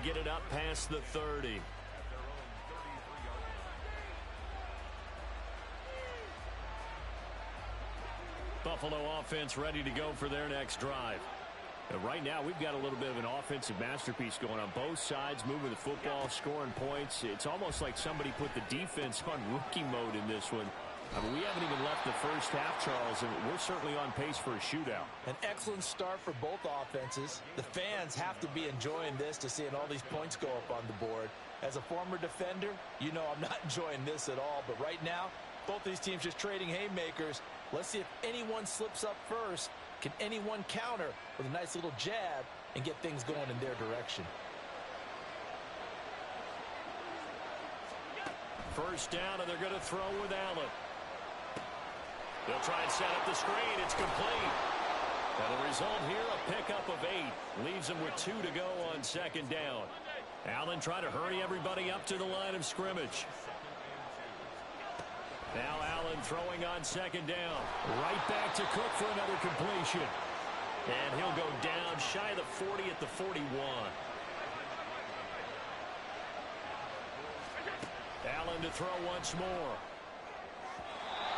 get it up past the 30. Buffalo offense ready to go for their next drive. And right now, we've got a little bit of an offensive masterpiece going on both sides, moving the football, scoring points. It's almost like somebody put the defense on rookie mode in this one. I mean, we haven't even left the first half, Charles, and we're certainly on pace for a shootout. An excellent start for both offenses. The fans have to be enjoying this to seeing all these points go up on the board. As a former defender, you know I'm not enjoying this at all. But right now, both these teams just trading haymakers. Let's see if anyone slips up first. Can anyone counter with a nice little jab and get things going in their direction? First down, and they're going to throw with Allen. They'll try and set up the screen. It's complete. And the result here, a pickup of 8. Leaves them with 2 to go on second down. Allen trying to hurry everybody up to the line of scrimmage. Now Allen throwing on second down. Right back to Cook for another completion. And he'll go down shy of the 40 at the 41. Allen to throw once more.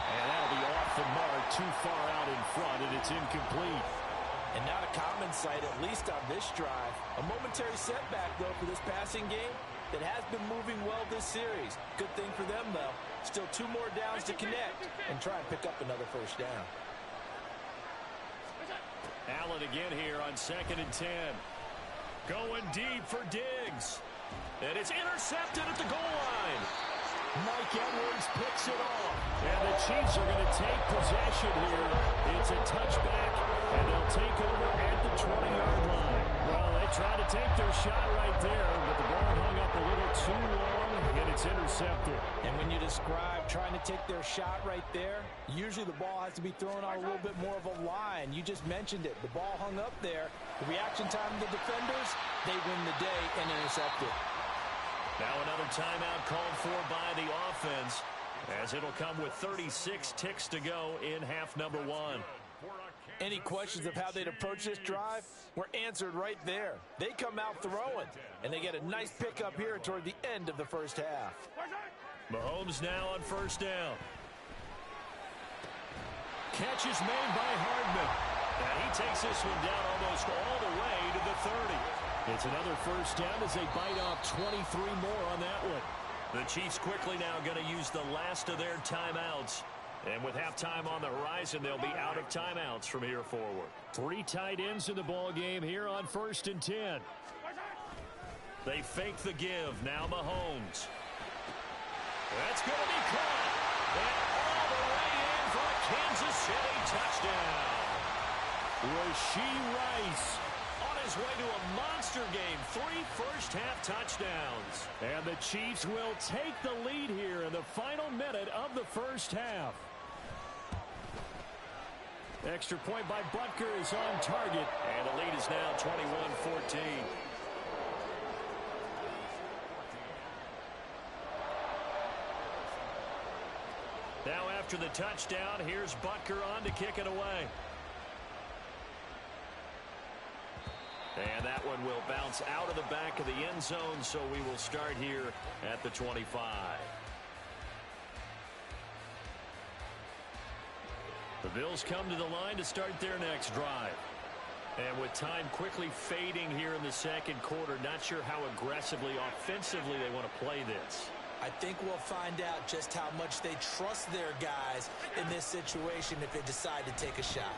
And that'll be off the mark, too far out in front, and it's incomplete. And not a common sight, at least on this drive. A momentary setback, though, for this passing game that has been moving well this series. Good thing for them, though. Still 2 more downs to connect and try and pick up another first down. Allen again here on 2nd and 10. Going deep for Diggs. And it's intercepted at the goal line. Mike Edwards picks it off. And the Chiefs are going to take possession here. It's a touchback, and they'll take over at the 20-yard line. Well, they tried to take their shot right there, but the ball hung up a little too long, and it's intercepted. And when you describe trying to take their shot right there, usually the ball has to be thrown out a little bit more of a line. You just mentioned it. The ball hung up there. The reaction time of the defenders, they win the day and intercept it. Now another timeout called for by the offense, as it'll come with 36 ticks to go in half number 1. Any questions of how they'd approach this drive were answered right there. They come out throwing, and they get a nice pickup here toward the end of the first half. Mahomes now on first down. Catch is made by Hardman. And he takes this one down almost all the way to the 30. It's another first down as they bite off 23 more on that one. The Chiefs quickly now going to use the last of their timeouts. And with halftime on the horizon, they'll be out of timeouts from here forward. 3 tight ends in the ball game here on 1st and 10. They fake the give. Now Mahomes. That's going to be caught. And all the way in for a Kansas City touchdown. Rashee Rice on his way to a monster game. 3 first-half touchdowns. And the Chiefs will take the lead here in the final minute of the first half. Extra point by Butker is on target. And the lead is now 21-14. Now after the touchdown, here's Butker on to kick it away. And that one will bounce out of the back of the end zone, so we will start here at the 25. The Bills come to the line to start their next drive. And with time quickly fading here in the second quarter, not sure how aggressively, offensively they want to play this. I think we'll find out just how much they trust their guys in this situation if they decide to take a shot.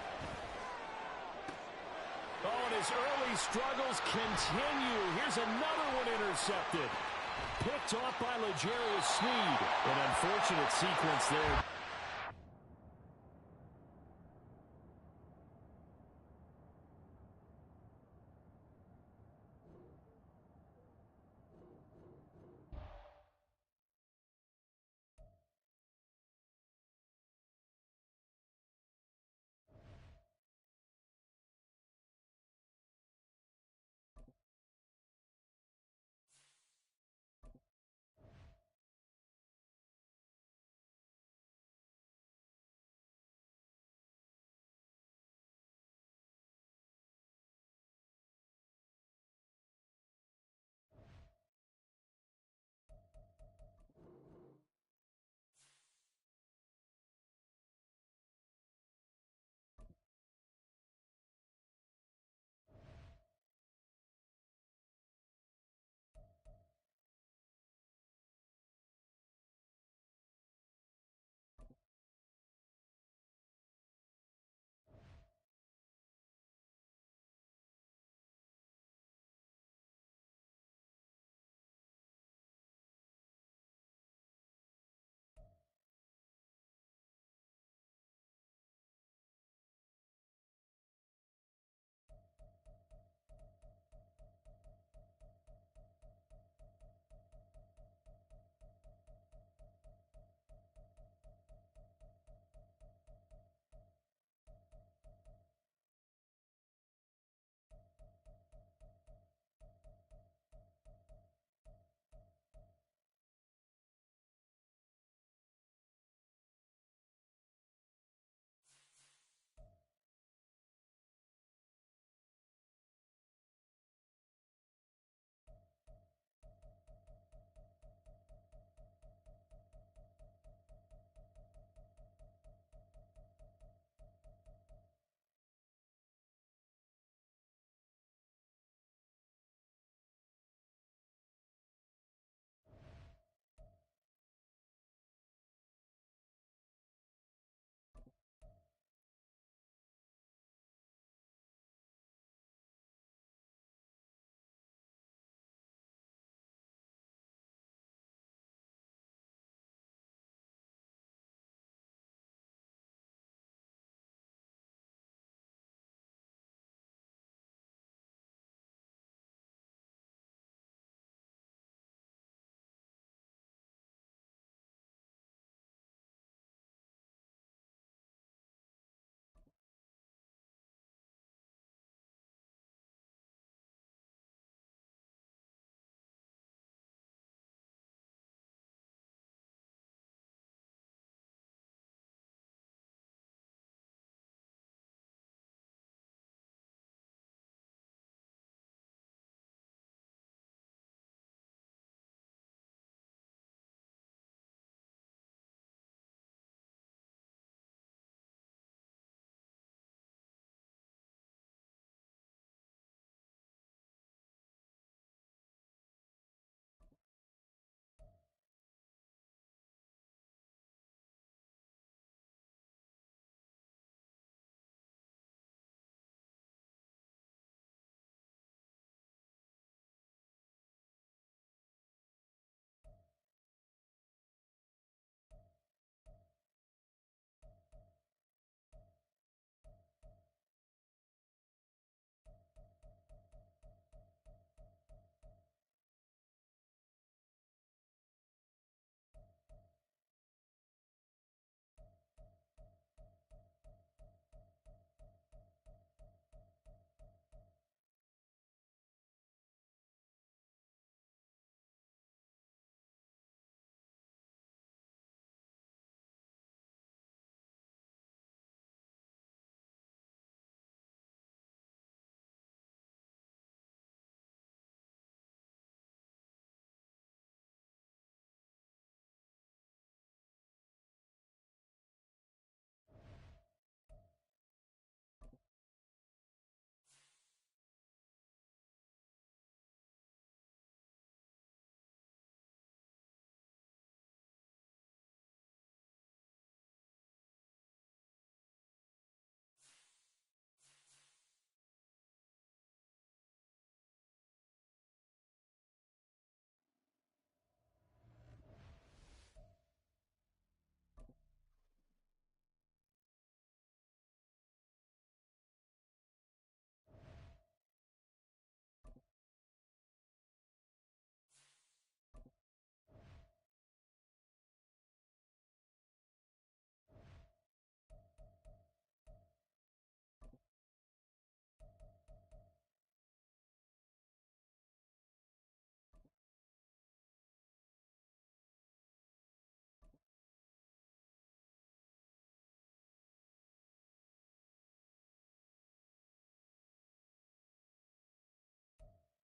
Oh, and his early struggles continue. Here's another one intercepted. Picked off by L'Jarius Sneed. An unfortunate sequence there.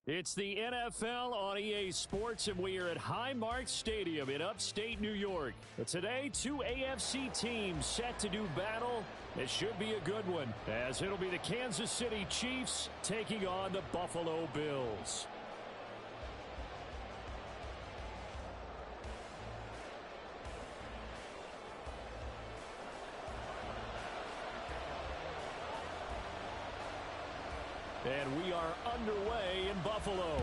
It's the NFL on EA Sports, and we are at Highmark Stadium in upstate New York. But today, two AFC teams set to do battle. It should be a good one, as it'll be the Kansas City Chiefs taking on the Buffalo Bills. And we are underway in Buffalo.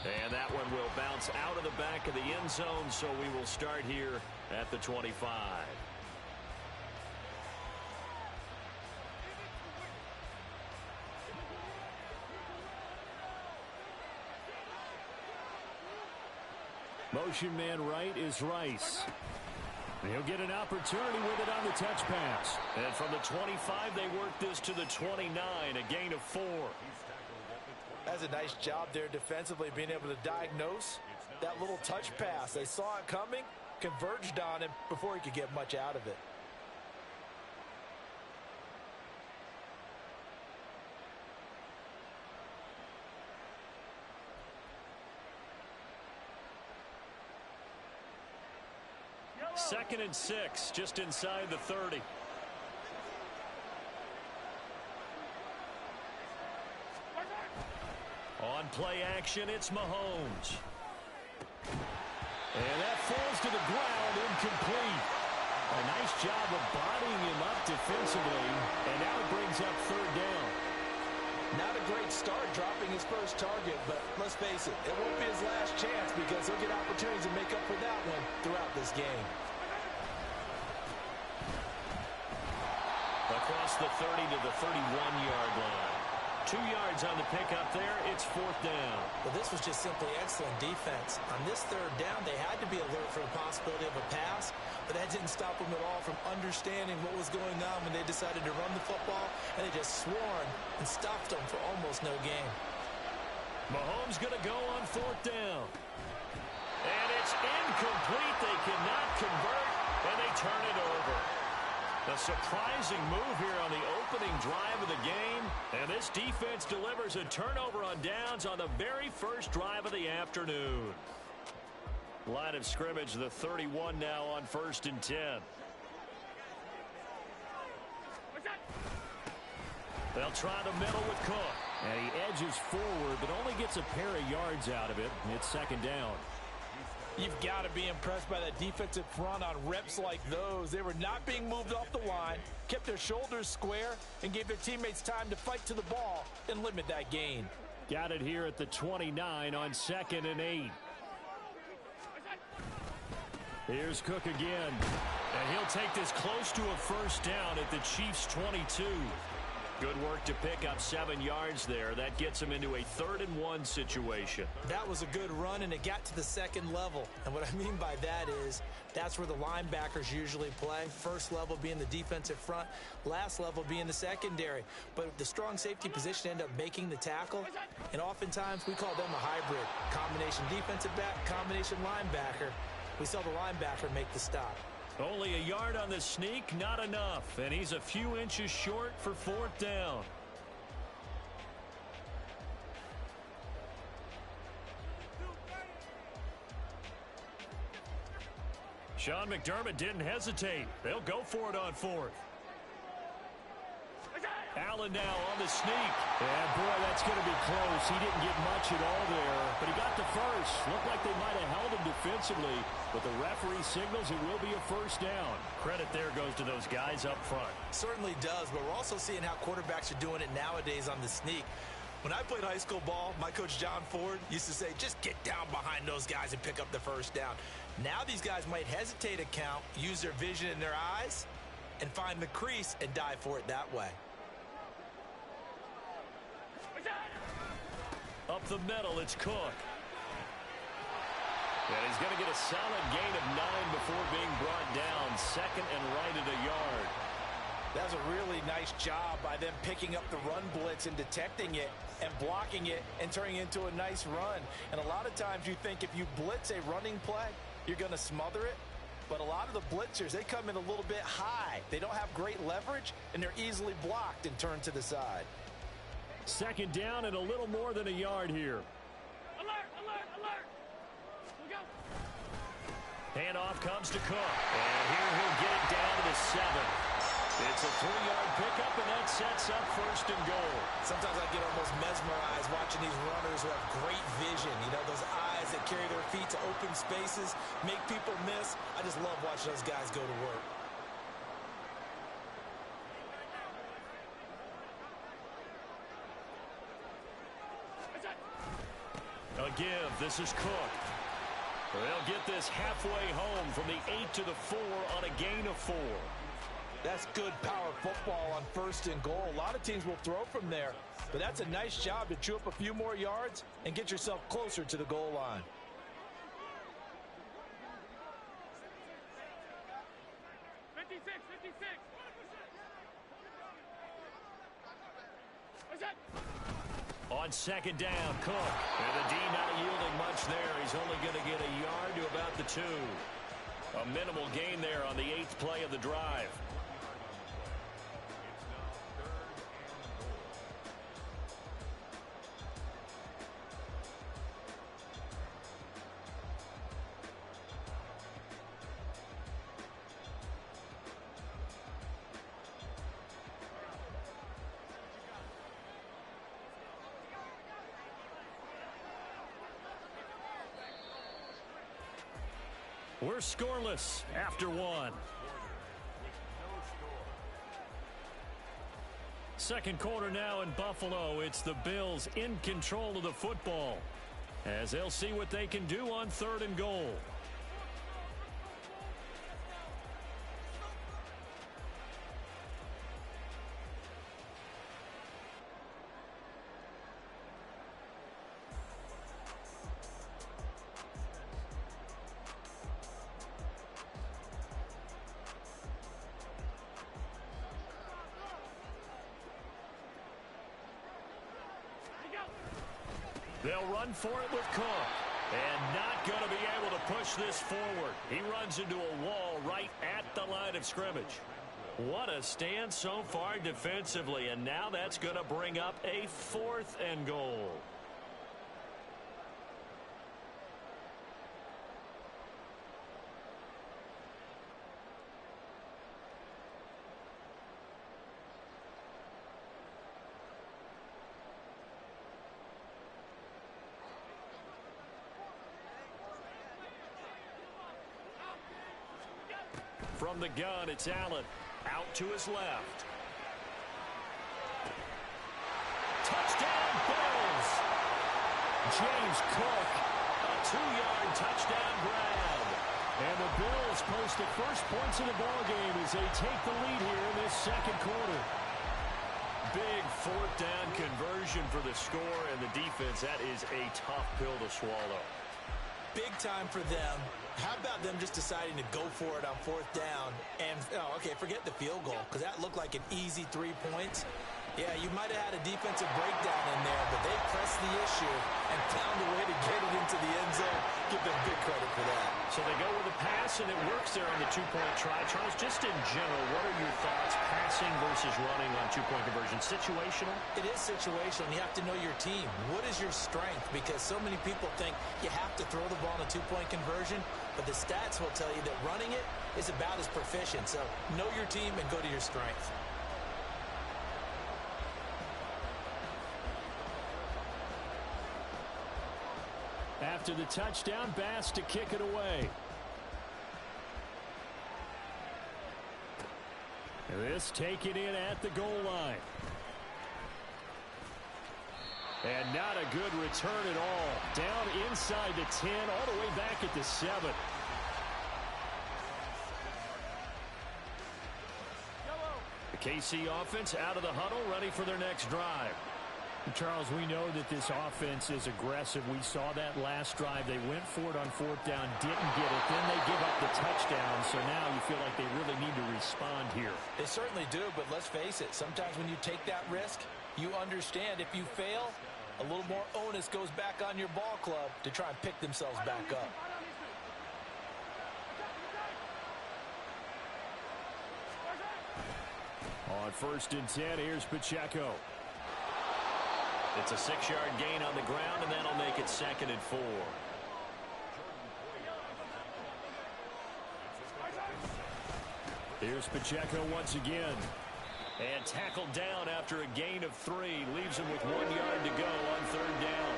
And that one will bounce out of the back of the end zone, so we will start here at the 25. Motion man right is Rice. He'll get an opportunity with it on the touch pass. And from the 25, they work this to the 29, a gain of 4. That's a nice job there defensively, being able to diagnose that little touch pass. They saw it coming, converged on him before he could get much out of it. Second and 6, just inside the 30. On play action, it's Mahomes. And that falls to the ground, incomplete. A nice job of bodying him up defensively, and now it brings up third down. Not a great start dropping his first target, but let's face it, it won't be his last chance because he'll get opportunities to make up for that one throughout this game. Across the 30 to the 31-yard line. 2 yards on the pickup there. It's fourth down. Well, this was just simply excellent defense. On this third down, they had to be alert for the possibility of a pass, but that didn't stop them at all from understanding what was going on when they decided to run the football, and they just swarmed and stopped them for almost no gain. Mahomes going to go on fourth down. And it's incomplete. They cannot convert, and they turn it over. A surprising move here on the opening drive of the game, and this defense delivers a turnover on downs on the very first drive of the afternoon. Line of scrimmage, the 31 now on 1st and 10. They'll try the middle with Cook. And he edges forward, but only gets a pair of yards out of it. It's second down. You've got to be impressed by that defensive front on reps like those. They were not being moved off the line, kept their shoulders square, and gave their teammates time to fight to the ball and limit that gain. Got it here at the 29 on 2nd and 8. Here's Cook again. And he'll take this close to a first down at the Chiefs' 22. Good work to pick up 7 yards there. That gets him into a 3rd and 1 situation. That was a good run, and it got to the second level. And what I mean by that is that's where the linebackers usually play. First level being the defensive front, last level being the secondary. But the strong safety position ended up making the tackle, and oftentimes we call them a hybrid. Combination defensive back, combination linebacker. We saw the linebacker make the stop. Only a yard on the sneak, not enough. And he's a few inches short for fourth down. Sean McDermott didn't hesitate. They'll go for it on fourth. Allen now on the sneak. And boy, that's going to be close. He didn't get much at all there, but he got the first. Looked like they might have held him defensively, but the referee signals it will be a first down. Credit there goes to those guys up front. Certainly does, but we're also seeing how quarterbacks are doing it nowadays on the sneak. When I played high school ball, my coach John Ford used to say, just get down behind those guys and pick up the first down. Now these guys might hesitate a count, use their vision in their eyes, and find the crease and dive for it that way. Up the middle, it's Cook. And he's going to get a solid gain of 9 before being brought down. 2nd and right at a yard. That was a really nice job by them picking up the run blitz and detecting it and blocking it and turning it into a nice run. And a lot of times you think if you blitz a running play, you're going to smother it. But a lot of the blitzers, they come in a little bit high. They don't have great leverage, and they're easily blocked and turned to the side. Second down and a little more than a yard here. Alert, alert, alert. We go. Handoff comes to Cook. And here he'll get it down to the 7. It's a 3-yard pickup, and that sets up first and goal. Sometimes I get almost mesmerized watching these runners who have great vision. You know, those eyes that carry their feet to open spaces, make people miss. I just love watching those guys go to work. A give. This is Cook. They'll get this halfway home from the 8 to the 4 on a gain of 4. That's good power football on first and goal. A lot of teams will throw from there, but that's a nice job to chew up a few more yards and get yourself closer to the goal line. On second down, Cook. And the D not yielding much there. He's only going to get a yard to about the 2. A minimal gain there on the 8th play of the drive. We're scoreless after 1. Second quarter now in Buffalo. It's the Bills in control of the football as they'll see what they can do on 3rd and goal. They'll run for it with Cook. And not going to be able to push this forward. He runs into a wall right at the line of scrimmage. What a stand so far defensively. And now that's going to bring up a 4th and goal. From the gun, it's Allen. Out to his left. Touchdown, Bills! James Cook, a 2-yard touchdown grab. And the Bills post the first points in the ballgame as they take the lead here in this second quarter. Big 4th down conversion for the score, and the defense, that is a tough pill to swallow. Big time for them. How about them just deciding to go for it on 4th down? And, okay, forget the field goal, because that looked like an easy 3 points. Yeah, you might have had a defensive breakdown in there, but they pressed the issue and found a way to get it into the end zone. Give them big credit for that. So they go with a pass, and it works there on the 2-point try. Charles, just in general, what are your thoughts passing versus running on 2-point conversion? Situational? It is situational. You have to know your team. What is your strength? Because so many people think you have to throw the ball in a 2-point conversion, but the stats will tell you that running it is about as proficient. So know your team and go to your strength. After the touchdown, Bass to kick it away. This taken in at the goal line. And not a good return at all. Down inside the 10, all the way back at the 7. The KC offense out of the huddle, ready for their next drive. Charles, we know that this offense is aggressive. We saw that last drive. They went for it on 4th down, didn't get it. Then they give up the touchdown. So now you feel like they really need to respond here. They certainly do, but let's face it. Sometimes when you take that risk, you understand if you fail, a little more onus goes back on your ball club to try and pick themselves back up. On 1st and 10, here's Pacheco. It's a 6-yard gain on the ground, and that'll make it 2nd and 4. Here's Pacheco once again. And tackled down after a gain of 3. Leaves him with 1 yard to go on 3rd down.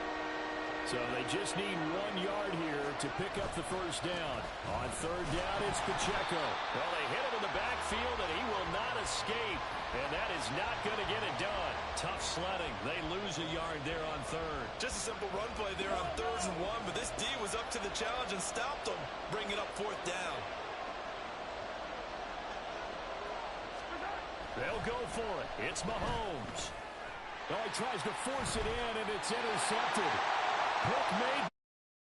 So they just need 1 yard here to pick up the 1st down. On 3rd down, it's Pacheco. Well, they hit him in the backfield, and he will not escape. And that is not going to get it done. Tough sledding. They lose a yard there on 3rd. Just a simple run play there on 3rd and 1, but this D was up to the challenge and stopped them, bringing up 4th down. They'll go for it. It's Mahomes. Oh, he tries to force it in, and it's intercepted. Hook made.